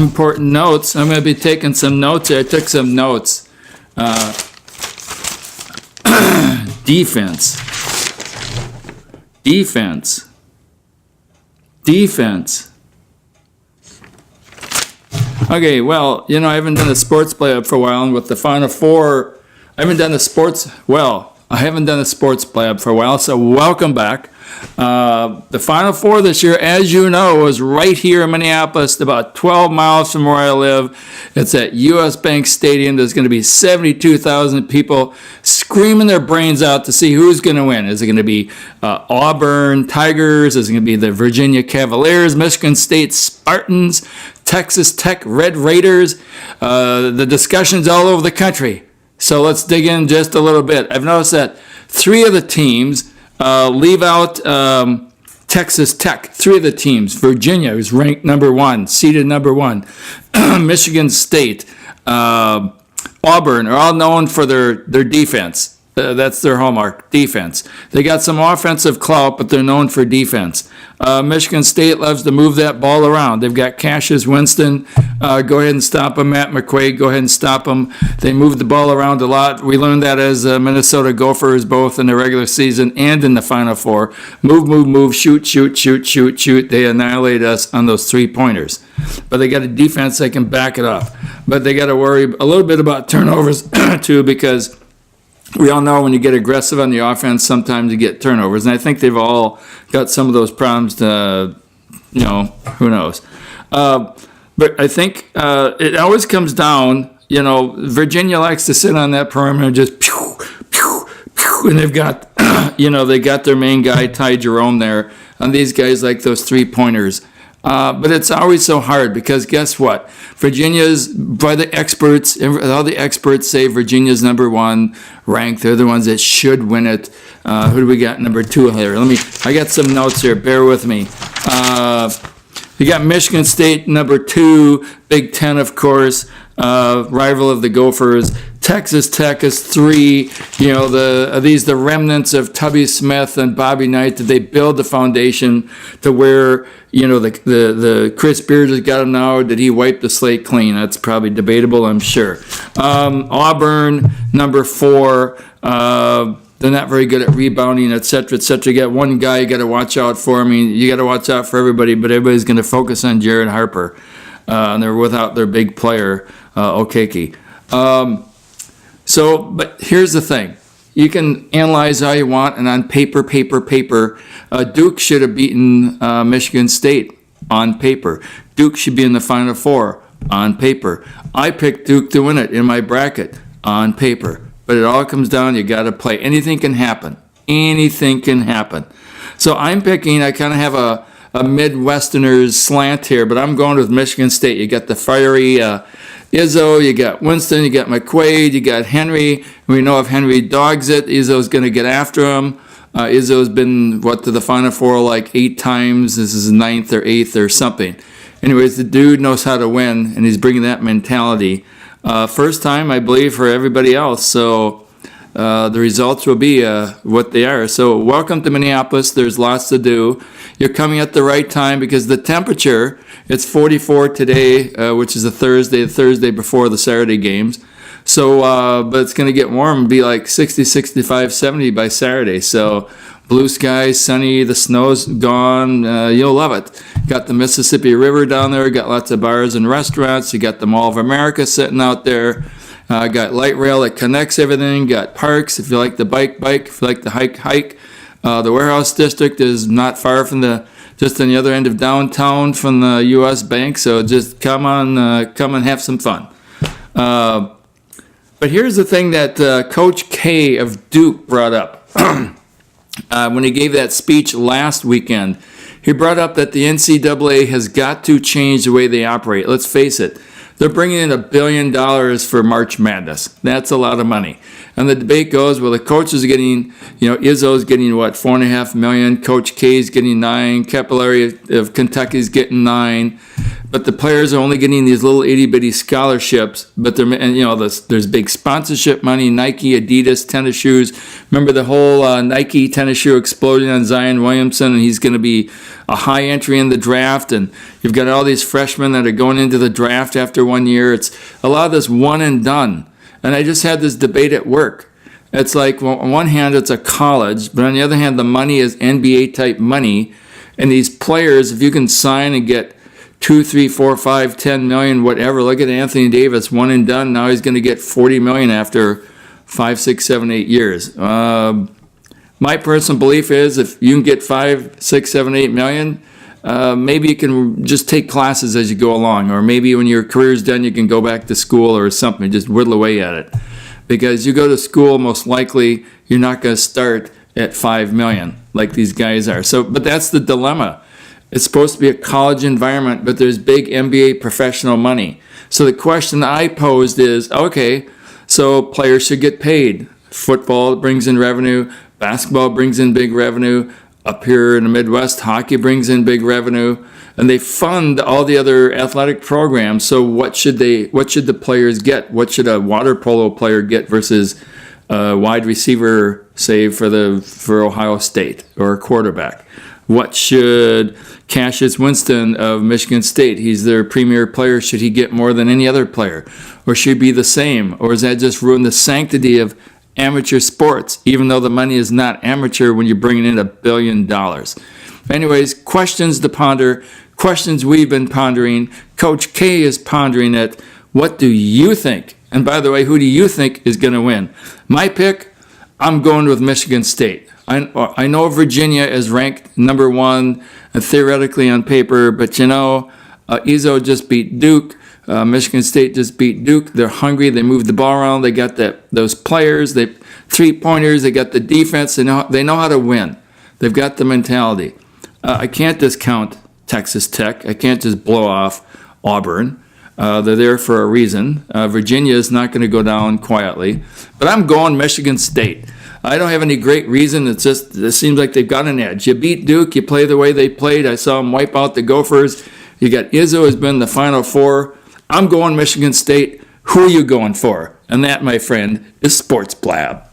important notes. I'm going to be taking some notes here. I took some notes. Defense. Okay, well, I haven't done a sports play-up for a while, and with the Final Four, I haven't done a sports play-up for a while, so welcome back. The Final Four this year, as you know, is right here in Minneapolis, about 12 miles from where I live. It's at U.S. Bank Stadium. There's going to be 72,000 people screaming their brains out to see who's going to win. Is it going to be Auburn Tigers? Is it going to be the Virginia Cavaliers, Michigan State Spartans, Texas Tech Red Raiders? The discussion's all over the country. So let's dig in just a little bit. I've noticed that three of the teams leave out Texas Tech. Three of the teams. Virginia is ranked number one, seeded number one. Michigan State, Auburn are all known for their defense. That's their hallmark, defense. They got some offensive clout, but they're known for defense. Michigan State loves to move that ball around. They've got Cassius Winston. Go ahead and stop him. Matt McQuaid, go ahead and stop him. They move the ball around a lot. We learned that as Minnesota Gophers, both in the regular season and in the Final Four. Move, shoot. They annihilate us on those three-pointers. But they got a defense that can back it up. But they got to worry a little bit about turnovers, too, because we all know when you get aggressive on the offense, sometimes you get turnovers. And I think they've all got some of those problems who knows. But I think it always comes down, Virginia likes to sit on that perimeter and just pew, and they've got, they got their main guy, Ty Jerome, there. And these guys like those three-pointers. But it's always so hard because guess what? Virginia's, by the experts, all the experts say Virginia's number one ranked. They're the ones that should win it. Who do we got number two here? I got some notes here. Bear with me. You got Michigan State number two, Big Ten, of course, rival of the Gophers. Texas Tech is three. Are these the remnants of Tubby Smith and Bobby Knight? Did they build the foundation to where, the Chris Beard has got them now, or did he wipe the slate clean? That's probably debatable, I'm sure. Auburn, number four. They're not very good at rebounding, et cetera, et cetera. You got one guy you got to watch out for. You got to watch out for everybody, but everybody's going to focus on Jared Harper. And they're without their big player, Okeke. But here's the thing. You can analyze all you want, and on paper, Duke should have beaten Michigan State on paper. Duke should be in the Final Four on paper. I picked Duke to win it in my bracket on paper. But it all comes down, you got to play. Anything can happen. So I'm picking, I kind of have a Midwesterner's slant here, but I'm going with Michigan State. You got the fiery Izzo, you got Winston, you got McQuaid, you got Henry. We know if Henry dogs it, Izzo's going to get after him. Izzo's been, to the Final Four like 8 times. This is 9th or 8th or something. Anyways, the dude knows how to win, and he's bringing that mentality. First time, I believe, for everybody else. So the results will be what they are. So welcome to Minneapolis. There's lots to do. You're coming at the right time because the temperature, it's 44 today, which is the Thursday before the Saturday games. So, but it's going to get warm and be like 60, 65, 70 by Saturday. So blue skies, sunny, the snow's gone. You'll love it. Got the Mississippi River down there. Got lots of bars and restaurants. You got the Mall of America sitting out there. Got light rail that connects everything. Got parks. If you like the bike. If you like the hike. The warehouse district is not far from just on the other end of downtown from the U.S. Bank. So just come and have some fun. But here's the thing that Coach K of Duke brought up. When he gave that speech last weekend, he brought up that the NCAA has got to change the way they operate. Let's face it, they're bringing in $1 billion for March Madness. That's a lot of money. And the debate goes, well, the coach is getting, Izzo's getting, $4.5 million. Coach K's getting $9 million. Capillary of Kentucky's getting $9 million. But the players are only getting these little itty-bitty scholarships. But there's big sponsorship money, Nike, Adidas, tennis shoes. Remember the whole Nike tennis shoe explosion on Zion Williamson, and he's going to be a high entry in the draft, and you've got all these freshmen that are going into the draft after 1 year. It's a lot of this one and done. And I just had this debate at work. It's like, well, on one hand, it's a college, but on the other hand, the money is NBA type money. And these players, if you can sign and get 2, 3, 4, 5, 10 million, whatever. Look at Anthony Davis, one and done. Now he's going to get 40 million after 5, 6, 7, 8 years. My personal belief is if you can get 5, 6, 7, 8 million, maybe you can just take classes as you go along, or maybe when your career's done, you can go back to school or something, just whittle away at it. Because you go to school, most likely you're not going to start at 5 million like these guys are. So, but that's the dilemma. It's supposed to be a college environment, but there's big NBA professional money. So the question I posed is, okay, so players should get paid. Football brings in revenue. Basketball brings in big revenue. Up here in the Midwest, hockey brings in big revenue. And they fund all the other athletic programs. So what should the players get? What should a water polo player get versus a wide receiver, say, for Ohio State, or a quarterback? What should Cassius Winston of Michigan State, he's their premier player, should he get more than any other player? Or should he be the same? Or does that just ruin the sanctity of amateur sports, even though the money is not amateur when you're bringing in $1 billion? Anyways, questions to ponder, questions we've been pondering. Coach K is pondering it. What do you think? And by the way, who do you think is going to win? My pick, I'm going with Michigan State. I know Virginia is ranked number 1 theoretically on paper, but Izzo just beat Duke. Michigan State just beat Duke. They're hungry. They moved the ball around. They got those players. They three-pointers. They got the defense. They know how to win. They've got the mentality. I can't discount Texas Tech. I can't just blow off Auburn. They're there for a reason. Virginia is not going to go down quietly. But I'm going Michigan State. I don't have any great reason. It seems like they've got an edge. You beat Duke. You play the way they played. I saw them wipe out the Gophers. You got Izzo has been in the Final Four. I'm going Michigan State. Who are you going for? And that, my friend, is Sports Blabb.